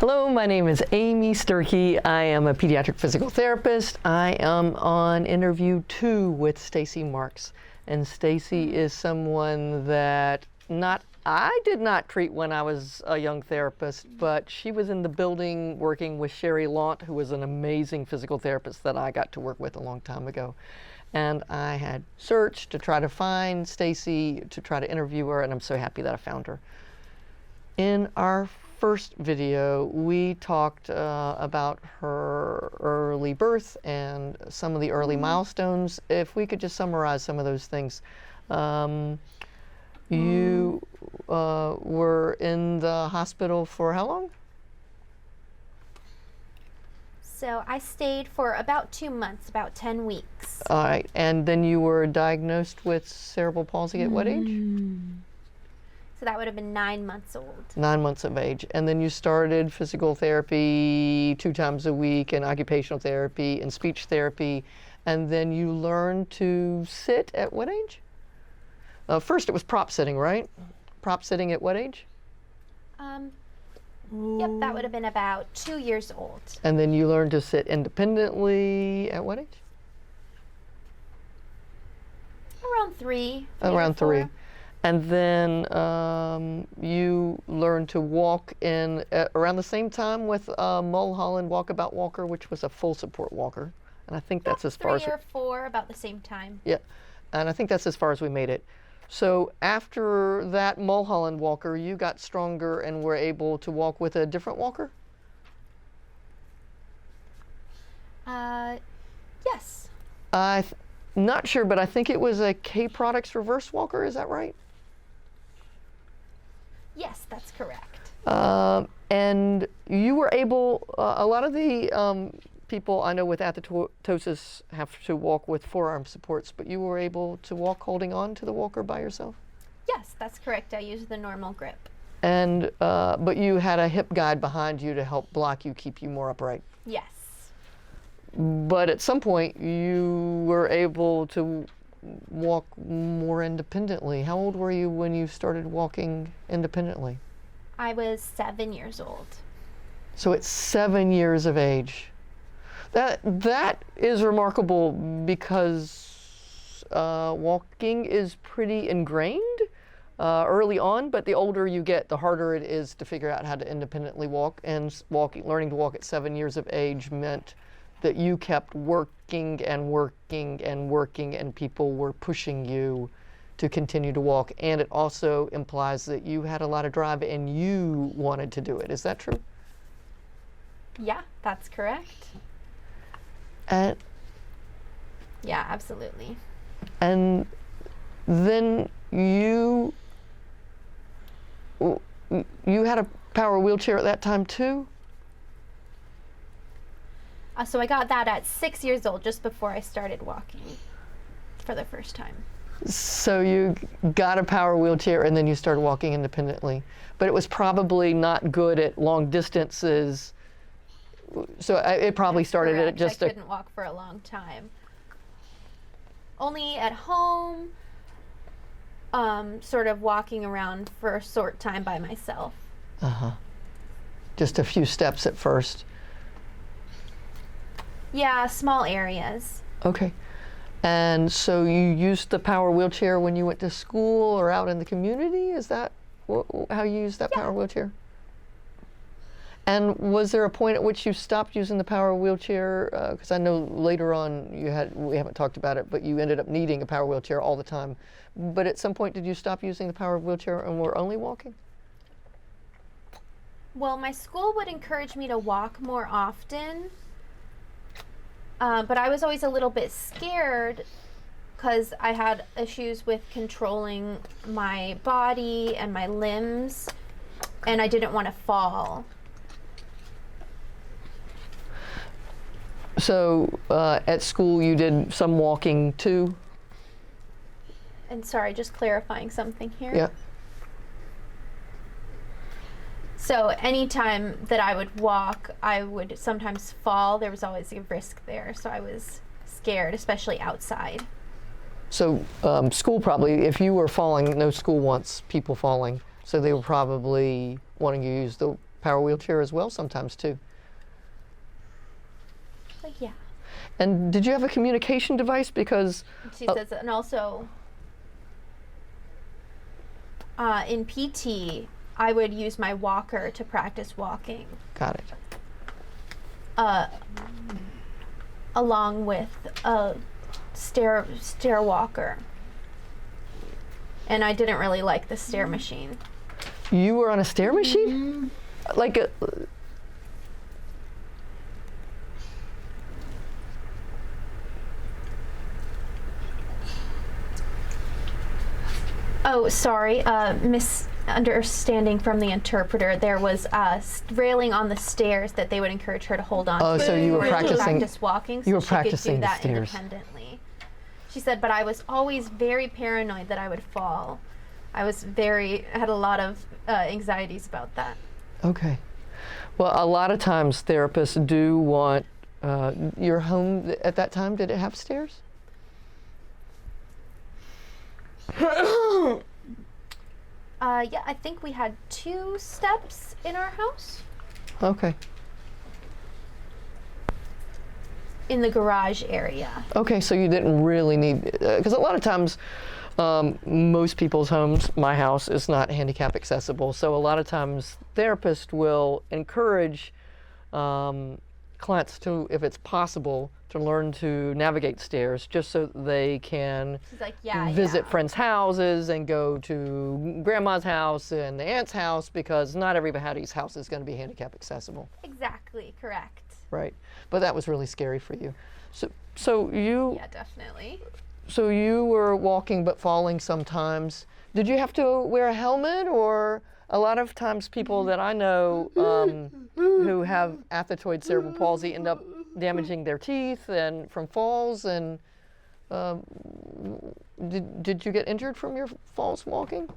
Hello, my name is Amy Sturkey. I am a pediatric physical therapist. I am on interview 2 with Stacy Marx. And Stacy is someone that I did not treat when I was a young therapist, but she was in the building working with Sherry Launt, who was an amazing physical therapist that I got to work with a long time ago. And I had searched to try to find Stacy, to try to interview her, and I'm so happy that I found her. In our first video, we talked about her early birth and some of the early milestones. If we could just summarize some of those things. You were in the hospital for how long? So I stayed for about 2 months, about 10 weeks. All right, and then you were diagnosed with cerebral palsy at what age? So that would have been 9 months old. 9 months of age. And then you started physical therapy 2 times a week, and occupational therapy and speech therapy. And then you learned to sit at what age? First it was prop sitting, right? Prop sitting at what age? Yep, that would have been about 2 years old. And then you learned to sit independently at what age? Around 3. Around 3. And then you learned to walk in around the same time with Mulholland Walkabout Walker, which was a full support walker. And I think that's as far as 3 or 4, about the same time. Yeah, and I think that's as far as we made it. So after that Mulholland Walker, you got stronger and were able to walk with a different walker? Yes. I'm not sure, but I think it was a K Products reverse walker. Is that right? Yes, that's correct. And you were able, a lot of the people I know with athetosis have to walk with forearm supports, but you were able to walk holding on to the walker by yourself? Yes, that's correct. I used the normal grip. And, but you had a hip guide behind you to help block you, keep you more upright? Yes. But at some point, you were able to walk more independently. How old were you when you started walking independently? I was 7 years old. So at 7 years of age. That is remarkable because walking is pretty ingrained early on, but the older you get, the harder it is to figure out how to independently walk. And learning to walk at 7 years of age meant that you kept working and working and working, and people were pushing you to continue to walk. And it also implies that you had a lot of drive and you wanted to do it. Is that true? Yeah, that's correct. And yeah, absolutely. And then you had a power wheelchair at that time too? So I got that at 6 years old, just before I started walking for the first time. So you got a power wheelchair and then you started walking independently. But it was probably not good at long distances. So it probably started at just I couldn't walk for a long time. Only at home, sort of walking around for a short time by myself. Just a few steps at first. Yeah, small areas. Okay. And so you used the power wheelchair when you went to school or out in the community? Is that how you used that power wheelchair? And was there a point at which you stopped using the power wheelchair? Because I know later on we haven't talked about it, but you ended up needing a power wheelchair all the time. But at some point, did you stop using the power wheelchair and were only walking? Well, my school would encourage me to walk more often. But I was always a little bit scared because I had issues with controlling my body and my limbs, and I didn't want to fall. So at school you did some walking too? And sorry, just clarifying something here. Yeah. So anytime that I would walk, I would sometimes fall. There was always a risk there, so I was scared, especially outside. So school probably, if you were falling, no school wants people falling, so they were probably wanting you to use the power wheelchair as well sometimes too. But yeah. And did you have a communication device? Because She says, and also in PT, I would use my walker to practice walking. Got it. Along with a stair walker. And I didn't really like the stair machine. You were on a stair machine? Like a... Oh, sorry, misunderstanding from the interpreter. There was a railing on the stairs that they would encourage her to hold on Oh, to. so you were in order to practicing- practice walking, so you were she practicing could the do that stairs. independently. She said, but I was always very paranoid that I would fall. I had a lot of anxieties about that. Okay. Well, a lot of times therapists do want, your home at that time, did it have stairs? Yeah, I think we had 2 steps in our house. Okay. In the garage area. Okay, so you didn't really need, because a lot of times most people's homes, my house, is not handicap accessible. So a lot of times therapists will encourage clients to, if it's possible, to learn to navigate stairs just so they can She's like, yeah, visit yeah. friends' houses and go to grandma's house and the aunt's house, because not everybody's house is going to be handicap accessible. Exactly, correct. Right. But that was really scary for you. So you Yeah, definitely. So you were walking but falling sometimes. Did you have to wear a helmet? Or a lot of times people that I know who have athetoid cerebral palsy end up damaging their teeth and from falls. And did you get injured from your falls walking?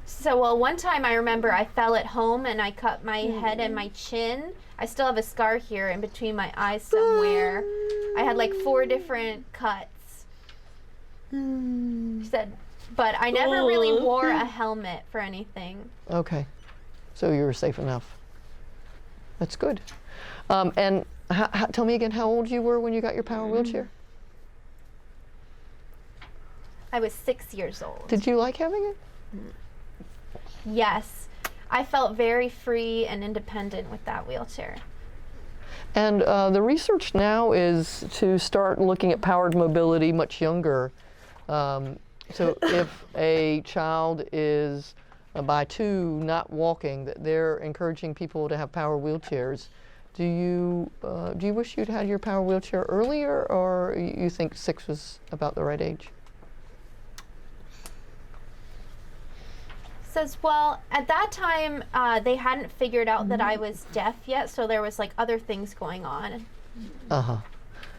So, well, one time I remember I fell at home and I cut my head and my chin. I still have a scar here in between my eyes somewhere. I had like 4 different cuts. She said, but I never really wore a helmet for anything. Okay. So you were safe enough. That's good. And tell me again how old you were when you got your power wheelchair? I was 6 years old. Did you like having it? Yes. I felt very free and independent with that wheelchair. And the research now is to start looking at powered mobility much younger. So if a child is by 2 not walking, that they're encouraging people to have power wheelchairs. Do you wish you'd had your power wheelchair earlier, or you think 6 was about the right age? Says, well, at that time, they hadn't figured out that I was deaf yet, so there was like other things going on. Uh-huh.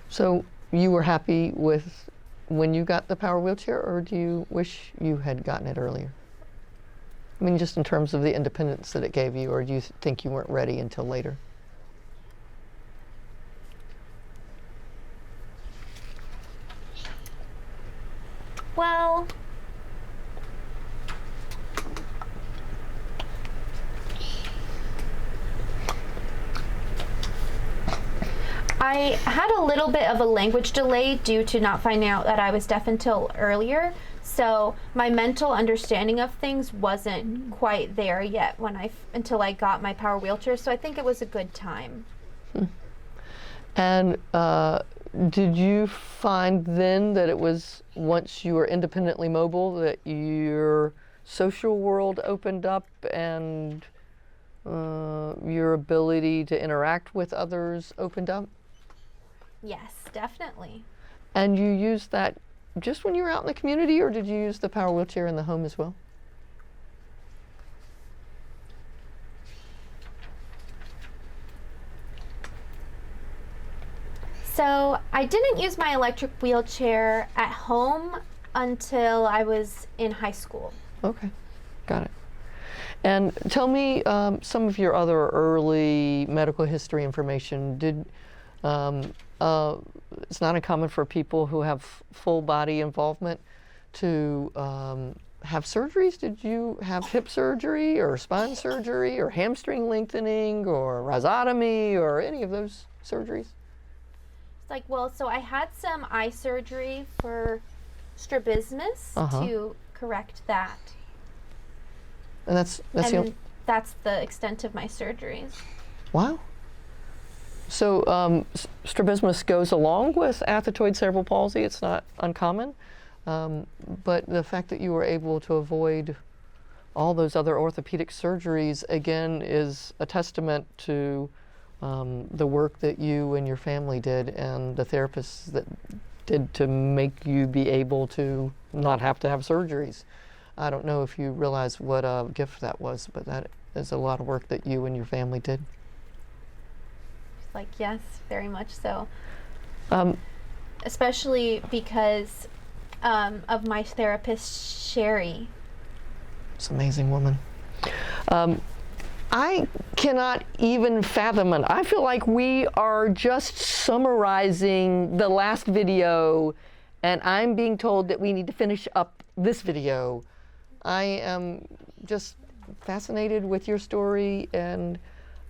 So you were happy with when you got the power wheelchair, or do you wish you had gotten it earlier? I mean, just in terms of the independence that it gave you, or do you think you weren't ready until later? Well, I had a little bit of a language delay due to not finding out that I was deaf until earlier. So my mental understanding of things wasn't quite there yet until I got my power wheelchair. So I think it was a good time. And did you find then that it was once you were independently mobile that your social world opened up and your ability to interact with others opened up? Yes, definitely. And you used that just when you were out in the community, or did you use the power wheelchair in the home as well? So I didn't use my electric wheelchair at home until I was in high school. Okay, got it. And tell me some of your other early medical history information. It's not uncommon for people who have full body involvement to have surgeries? Did you have hip surgery or spine surgery or hamstring lengthening or rhizotomy or any of those surgeries? It's like, well, so I had some eye surgery for strabismus to correct that. And that's the extent of my surgeries. Wow. So strabismus goes along with athetoid cerebral palsy. It's not uncommon. But the fact that you were able to avoid all those other orthopedic surgeries, again, is a testament to the work that you and your family did and the therapists that did to make you be able to not have to have surgeries. I don't know if you realize what a gift that was, but that is a lot of work that you and your family did. Like, yes, very much so. Especially because of my therapist, Sherry. It's an amazing woman. I cannot even fathom it. I feel like we are just summarizing the last video, and I'm being told that we need to finish up this video. I am just fascinated with your story, and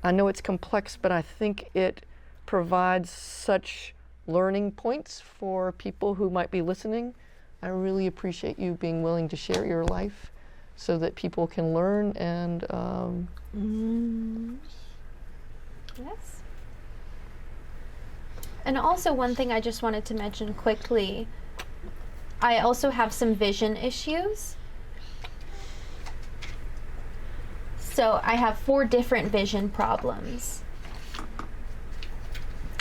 I know it's complex, but I think it provides such learning points for people who might be listening. I really appreciate you being willing to share your life so that people can learn and Yes. And also, one thing I just wanted to mention quickly, I also have some vision issues. So I have 4 different vision problems,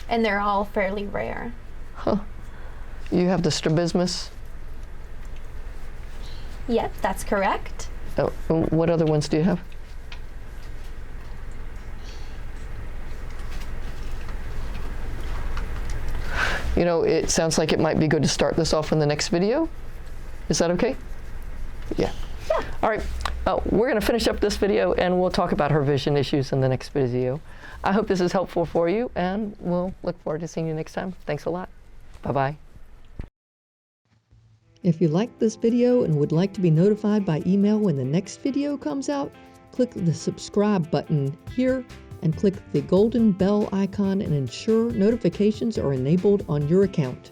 and they're all fairly rare. Huh. You have the strabismus? Yep, that's correct. Oh, what other ones do you have? You know, it sounds like it might be good to start this off in the next video. Is that okay? Yeah. All right. We're going to finish up this video, and we'll talk about her vision issues in the next video. I hope this is helpful for you, and we'll look forward to seeing you next time. Thanks a lot. Bye-bye. If you liked this video and would like to be notified by email when the next video comes out, click the subscribe button here and click the golden bell icon and ensure notifications are enabled on your account.